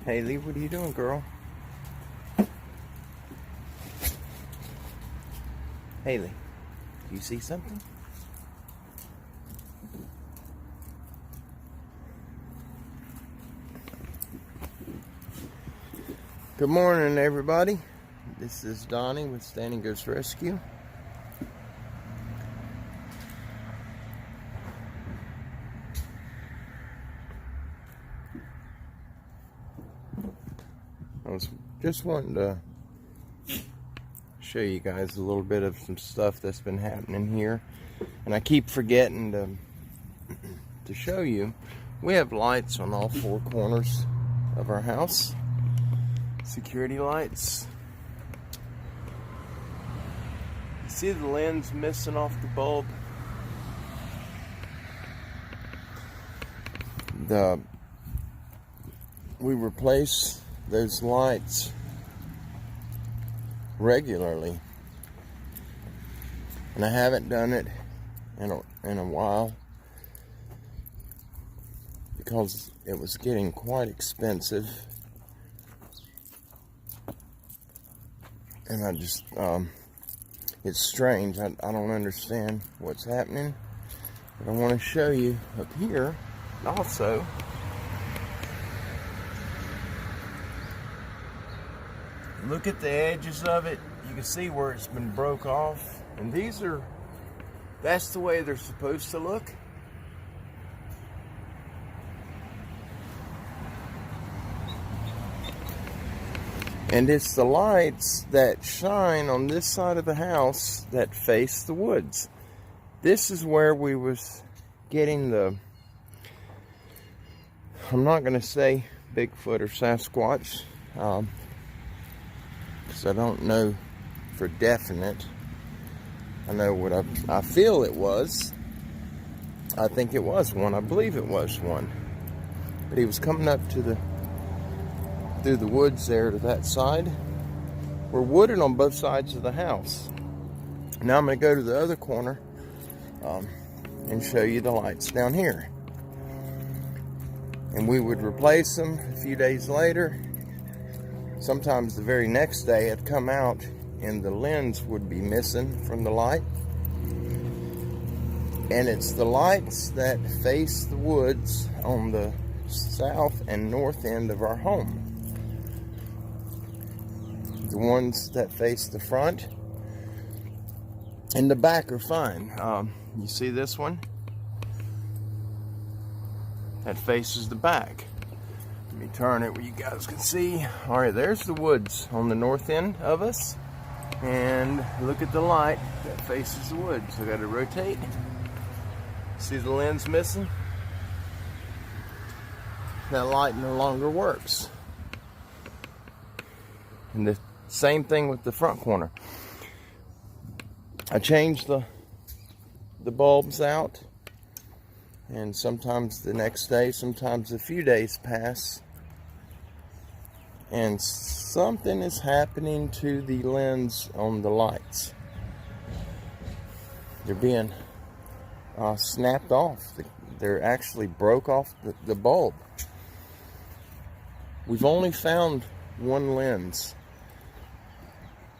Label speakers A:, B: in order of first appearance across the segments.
A: Haley, what are you doing, girl? Haley, do you see something? Good morning, everybody. This is Donnie with Standing Ghost Rescue. I was just wanting to show you guys a little bit of some stuff that's been happening here, and I keep forgetting to show you. We have lights on all four corners of our house, security lights. You see the lens missing off the bulb? We replace those lights regularly, and I haven't done it in a while because it was getting quite expensive, and I just it's strange. I don't understand what's happening, but I want to show you up here also. Look at the edges of it. You can see where it's been broke off. And that's the way they're supposed to look. And it's the lights that shine on this side of the house that face the woods. This is where we was getting I'm not going to say Bigfoot or Sasquatch, because I don't know for definite. I know what I feel it was. I think it was one. I believe it was one. But he was coming up through the woods there to that side. We're wooded on both sides of the house. Now I'm going to go to the other corner and show you the lights down here. And we would replace them a few days later. Sometimes the very next day it'd come out and the lens would be missing from the light. And it's the lights that face the woods on the south and north end of our home. The ones that face the front and the back are fine. You see this one? That faces the back. Let me turn it where you guys can see. All right, there's the woods on the north end of us. And look at the light that faces the woods. I got to rotate. See the lens missing? That light no longer works. And the same thing with the front corner. I changed the bulbs out, and sometimes the next day, sometimes a few days pass, and something is happening to the lens on the lights. They're being snapped off. They're actually broke off the bulb. We've only found one lens,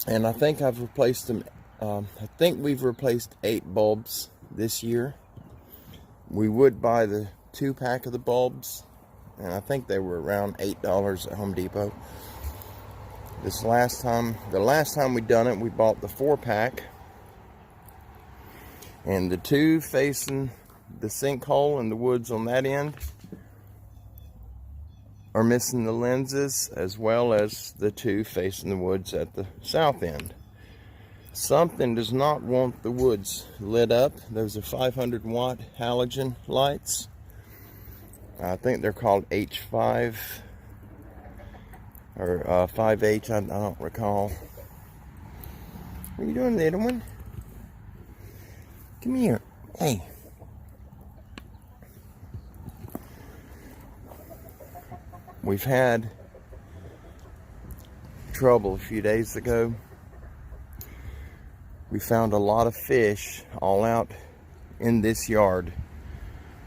A: and I think I've replaced them. I think we've replaced 8 bulbs this year. We would buy the 2-pack of the bulbs, and I think they were around $8 at Home Depot. The last time we done it, we bought the 4-pack, and the 2 facing the sinkhole and the woods on that end are missing the lenses, as well as the 2 facing the woods at the south end. Something does not want the woods lit up. Those are 500-watt halogen lights. I think they're called H5 or 5H. I don't recall. What are you doing, little one? Come here. Hey. We've had trouble a few days ago. We found a lot of fish all out in this yard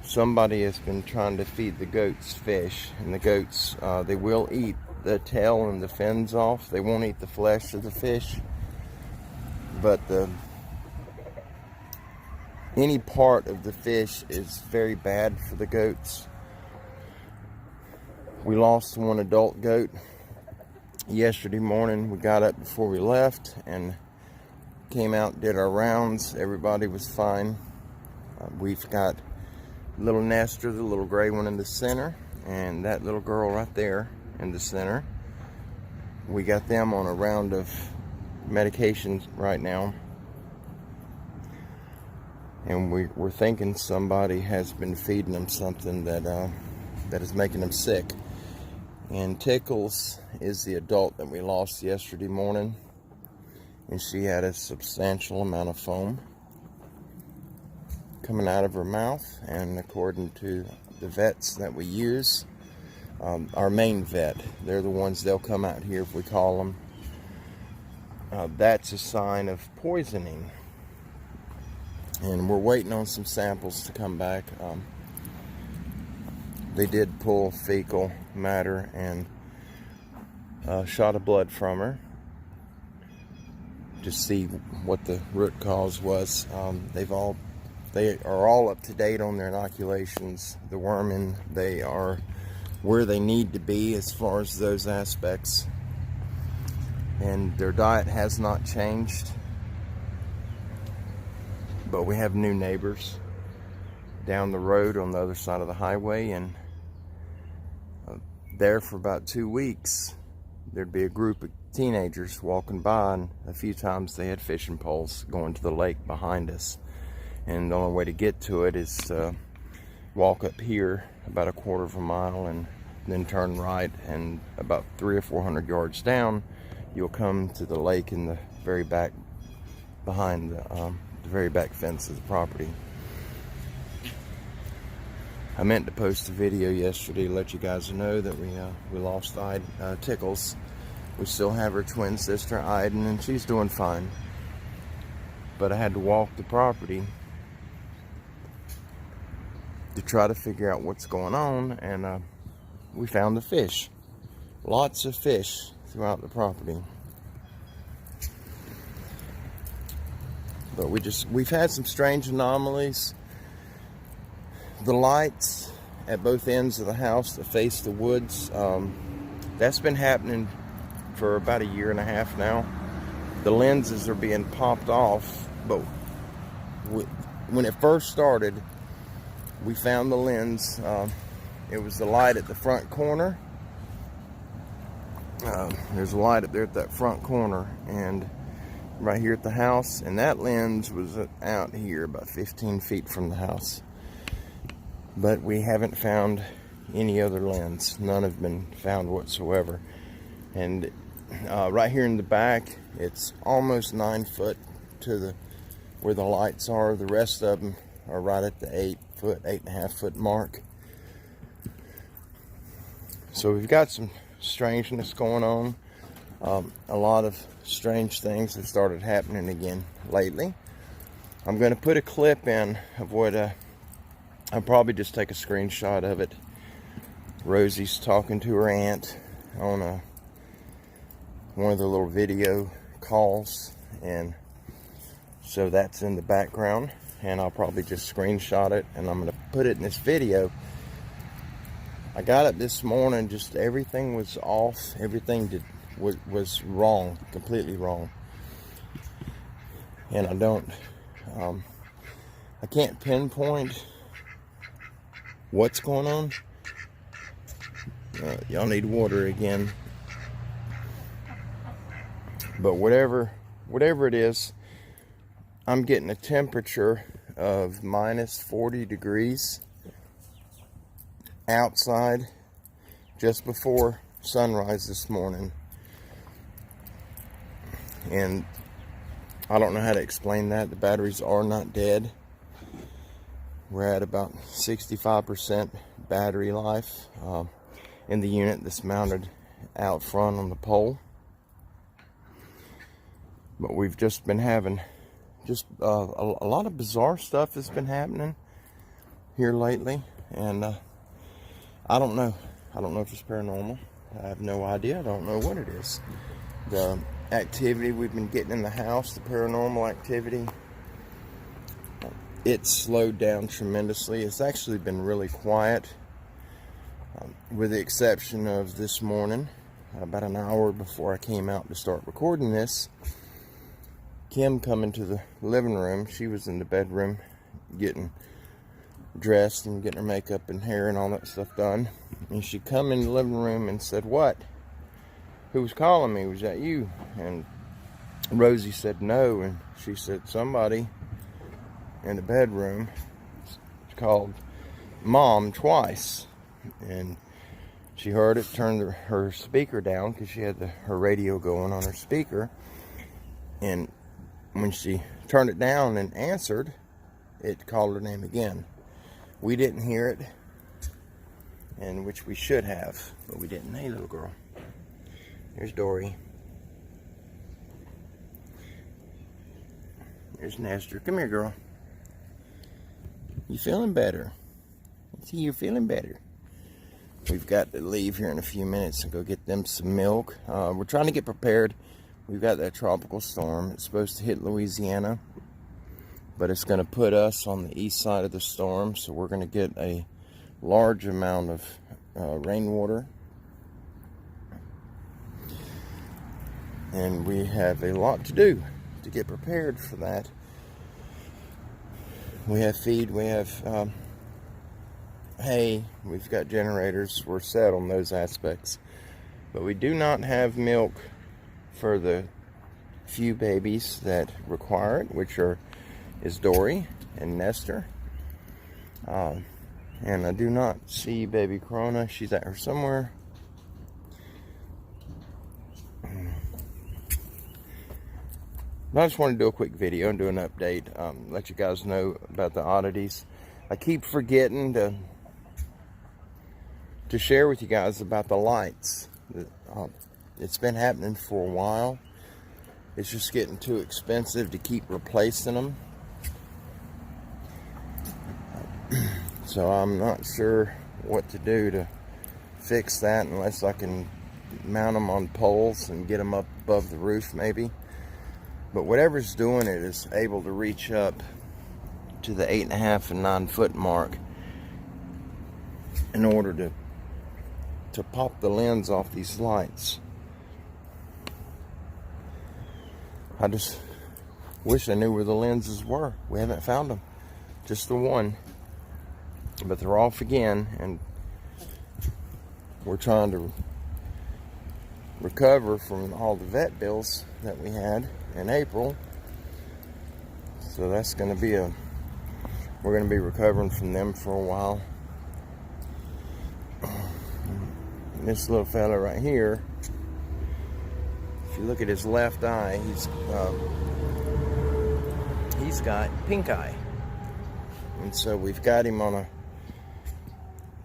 A: somebody has been trying to feed the goats fish, and the goats, they will eat the tail and the fins off. They won't eat the flesh of the fish, but any part of the fish is very bad for the goats. We lost one adult goat yesterday morning. We got up before we left and came out, did our rounds. Everybody was fine. We've got little Nestor, the little gray one in the center, and that little girl right there in the center. We got them on a round of medications right now, and we're thinking somebody has been feeding them something that is making them sick. And Tickles is the adult that we lost yesterday morning, and she had a substantial amount of foam coming out of her mouth. And according to the vets that we use, our main vet, they're the ones, they'll come out here if we call them. That's a sign of poisoning, and we're waiting on some samples to come back. They did pull fecal matter and a shot of blood from her to see what the root cause was. They are all up to date on their inoculations, the worming. They are where they need to be as far as those aspects, and their diet has not changed. But we have new neighbors down the road on the other side of the highway, and there for about 2 weeks there'd be a group of teenagers walking by, and a few times they had fishing poles going to the lake behind us. And the only way to get to it is to walk up here about a quarter of a mile and then turn right, and about 300 or 400 yards down you'll come to the lake in the very back, behind the very back fence of the property. I meant to post a video yesterday to let you guys know that we lost Tickles. We still have her twin sister Iden, and she's doing fine. But I had to walk the property to try to figure out what's going on, and we found the fish. Lots of fish throughout the property. But we've had some strange anomalies. The lights at both ends of the house that face the woods, that's been happening for about 1.5 years now. The lenses are being popped off, but when it first started, we found the lens. It was the light at the front corner. There's a light up there at that front corner, and right here at the house, and that lens was out here about 15 feet from the house. But we haven't found any other lens. None have been found whatsoever. And right here in the back, it's almost 9 foot to where the lights are. The rest of them are right at the 8.5 foot mark. So we've got some strangeness going on. A lot of strange things have started happening again lately. I'm going to put a clip in of what I'll probably just take a screenshot of it. Rosie's talking to her aunt on one of the little video calls, and so that's in the background, and I'll probably just screenshot it, and I'm going to put it in this video. I got up this morning, just everything was off. Everything was wrong, completely wrong, and I can't pinpoint what's going on. Y'all need water again. But whatever it is, I'm getting a temperature of minus 40 degrees outside just before sunrise this morning. And I don't know how to explain that. The batteries are not dead. We're at about 65% battery life in the unit that's mounted out front on the pole. But we've just been having a lot of bizarre stuff that's been happening. here lately, and I don't know. I don't know if it's paranormal. I have no idea. I don't know what it is. The activity we've been getting in the house, the paranormal activity, it's slowed down tremendously. It's actually been really quiet, with the exception of this morning, about an hour before I came out to start recording this. Kim come into the living room. She was in the bedroom getting dressed and getting her makeup and hair and all that stuff done. And she come in the living room and said, "What? Who was calling me? Was that you?" And Rosie said no, and she said somebody in the bedroom called Mom twice, and she heard it, turned her speaker down because she had her radio going on her speaker, and when she turned it down and answered, it called her name again. We didn't hear it, and which we should have, but we didn't. Hey, little girl. Here's Dory. There's Nestor. Come here, girl. You feeling better? I see you're feeling better. We've got to leave here in a few minutes and go get them some milk. We're trying to get prepared. We've got that tropical storm. It's supposed to hit Louisiana, but it's going to put us on the east side of the storm, so we're going to get a large amount of rainwater. And we have a lot to do to get prepared for that. We have feed, we have hay, we've got generators. We're set on those aspects. But we do not have milk for the few babies that require it, which is Dory and Nestor. And I do not see baby Corona. She's at her somewhere. But I just want to do a quick video and do an update, let you guys know about the oddities. I keep forgetting to share with you guys about the lights. It's been happening for a while. It's just getting too expensive to keep replacing them. So I'm not sure what to do to fix that, unless I can mount them on poles and get them up above the roof maybe. But whatever's doing it is able to reach up to the 8.5 and 9 foot mark in order to pop the lens off these lights. I just wish I knew where the lenses were. We haven't found them. Just the one. But they're off again, and we're trying to recover from all the vet bills that we had in April. So that's going to be we're going to be recovering from them for a while. This little fella right here, if you look at his left eye, he's got pink eye. And so we've got him on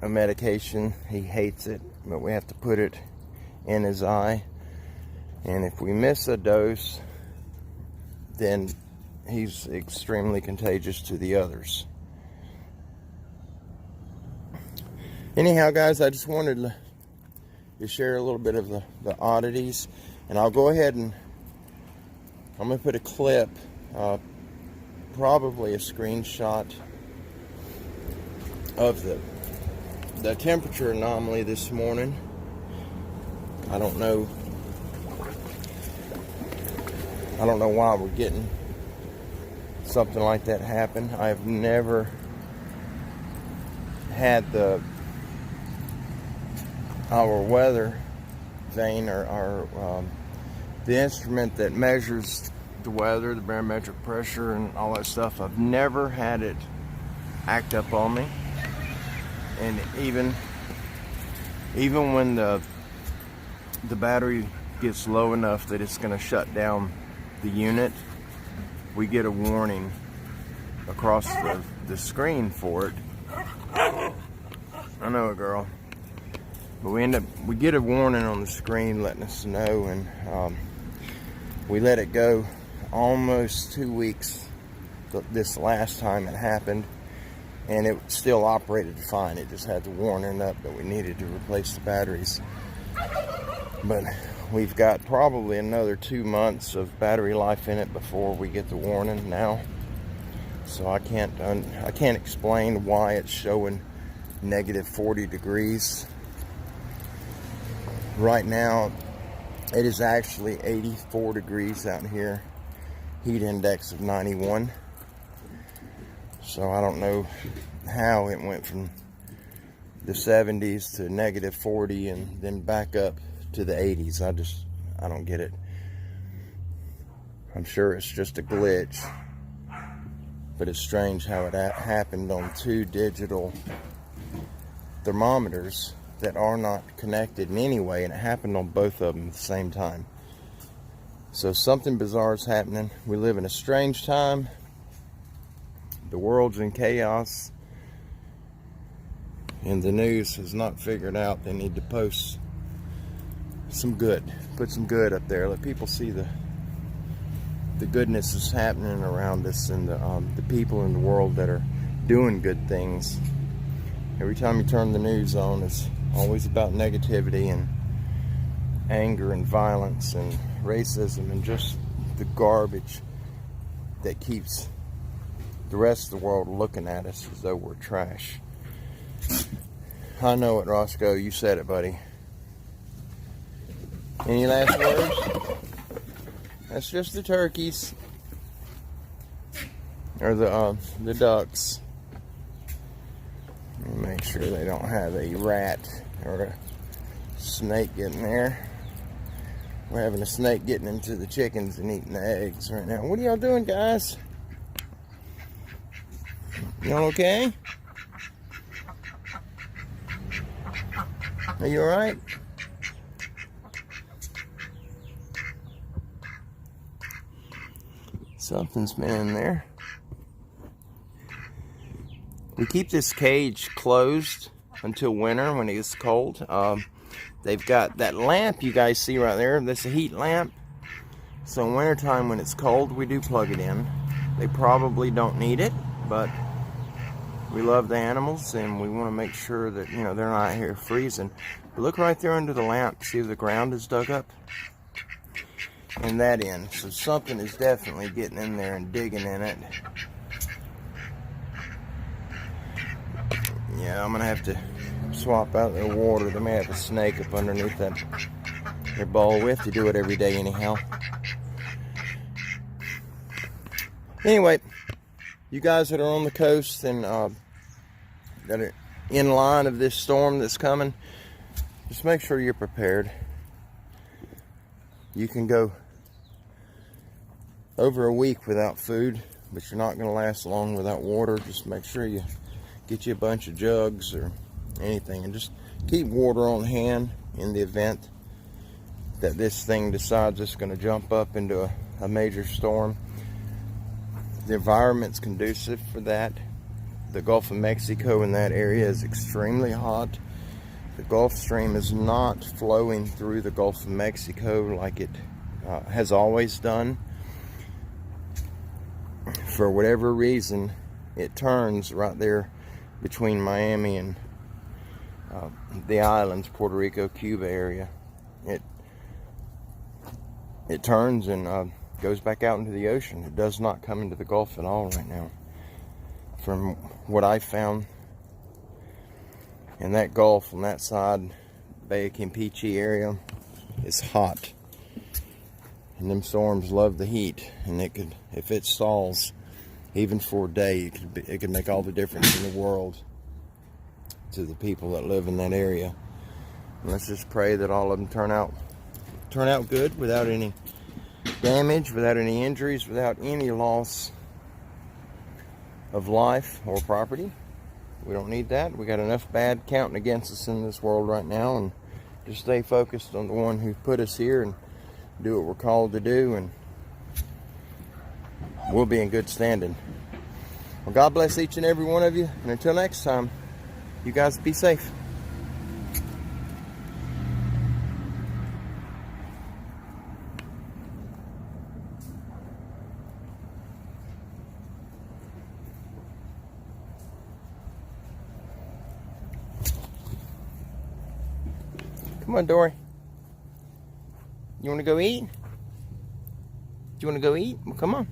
A: a medication. He hates it, but we have to put it in his eye. And if we miss a dose, then he's extremely contagious to the others. Anyhow, guys, I just wanted to share a little bit of the oddities. And I'll go ahead and I'm going to put a clip, probably a screenshot of the temperature anomaly this morning. I don't know why we're getting something like that happen. I've never had our weather vane or the instrument that measures the weather, the barometric pressure and all that stuff. I've never had it act up on me. And even when the battery gets low enough that it's going to shut down the unit, we get a warning across the screen for it. I know it, girl. But we get a warning on the screen letting us know, and we let it go almost 2 weeks this last time it happened, and it still operated fine. It just had the warning up that we needed to replace the batteries. But we've got probably another 2 months of battery life in it before we get the warning now. So I can't explain why it's showing negative 40 degrees. Right now, it is actually 84 degrees out here. Heat index of 91. So I don't know how it went from the 70s to negative 40 and then back up to the 80s. I don't get it. I'm sure it's just a glitch. But it's strange how it happened on 2 digital thermometers that are not connected in any way, and it happened on both of them at the same time. So something bizarre is happening. We live in a strange time. The world's in chaos, and the news has not figured out they need to post some good, put some good up there, let people see the goodness that's happening around us, and the people in the world that are doing good things. Every time you turn the news on, it's always about negativity and anger and violence and racism and just the garbage that keeps the rest of the world looking at us as though we're trash. I know it, Roscoe. You said it, buddy. Any last words? That's just the turkeys. Or the ducks. Let me make sure they don't have a rat or a snake getting there. We're having a snake getting into the chickens and eating the eggs right now. What are y'all doing, guys? Y'all okay? Are you alright? Something's been in there. We keep this cage closed until winter when it gets cold. They've got that lamp you guys see right there. That's a heat lamp. So in wintertime when it's cold, we do plug it in. They probably don't need it, but we love the animals and we want to make sure that, you know, they're not here freezing. But look right there under the lamp. See if the ground is dug up? And that end. So something is definitely getting in there and digging in it. Yeah, I'm gonna have to swap out their water. They may have a snake up underneath their bowl. We have to do it every day anyhow. Anyway, you guys that are on the coast and that are in line of this storm that's coming, just make sure you're prepared. You can go over a week without food, but you're not going to last long without water. Just make sure you get you a bunch of jugs or anything, and just keep water on hand in the event that this thing decides it's going to jump up into a major storm. The environment's conducive for that. The Gulf of Mexico in that area is extremely hot. The Gulf Stream is not flowing through the Gulf of Mexico like it has always done. For whatever reason, it turns right there between Miami and the islands, Puerto Rico, Cuba area. It turns and goes back out into the ocean. It does not come into the Gulf at all right now. From what I found, in that Gulf on that side, Bay of Campeche area, is hot. And them storms love the heat. And it could, if it stalls, even for a day, it could make all the difference in the world to the people that live in that area. And let's just pray that all of them turn out good, without any damage, without any injuries, without any loss of life or property. We don't need that. We got enough bad counting against us in this world right now, and just stay focused on the one who put us here and do what we're called to do, and we'll be in good standing. Well, God bless each and every one of you, and until next time, you guys be safe. Come on, Dory. You want to go eat? Do you want to go eat? Well, come on.